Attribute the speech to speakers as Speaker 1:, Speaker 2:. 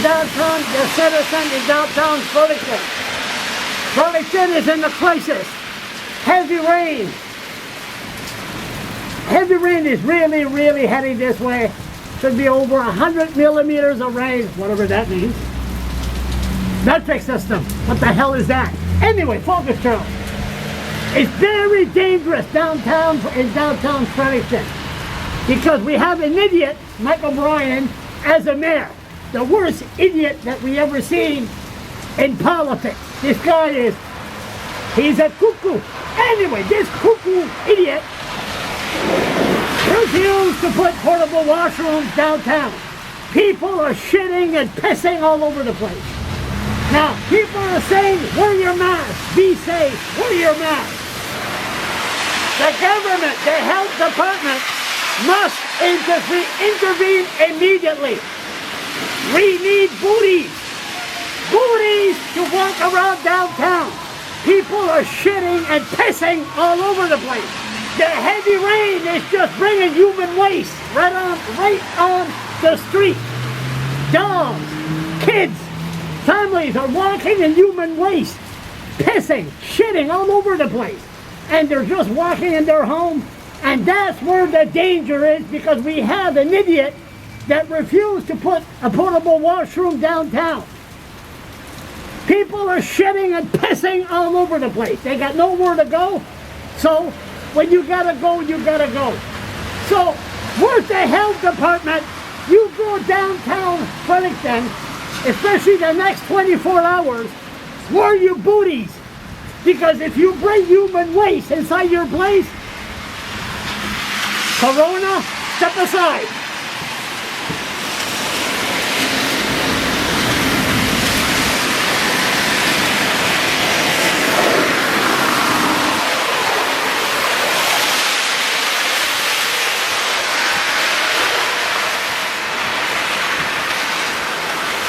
Speaker 1: downtown, the citizen in downtown Fredericton. Fredericton is in the crisis. Heavy rain. Heavy rain is really heading this way. Should be over 100 millimeters of rain, whatever that means. Metric system. What the hell is that? Anyway, focus, Charles. It's very dangerous downtown in downtown Fredericton because we have an idiot, Michael Bryan, as a mayor. The worst idiot that we ever seen in politics. This guy he's a cuckoo. Anyway, this cuckoo idiot refused to put portable washrooms downtown. People are shitting and pissing all over the place. Now, people are saying, wear your mask, be safe, wear your mask. The government, the health department, must intervene immediately. We need booties. Booties to walk around downtown. People are shitting and pissing all over the place. The heavy rain is just bringing human waste right on the street. Dogs, kids, families are walking in human waste, pissing, shitting all over the place. And they're just walking in their home. And that's where the danger is, because we have an idiot that refused to put a portable washroom downtown. People are shitting and pissing all over the place. They got nowhere to go. So when you gotta go, you gotta go. So where's the health department? You go downtown Fredericton, especially the next 24 hours, where are your booties? Because if you bring human waste inside your place, Corona, step aside.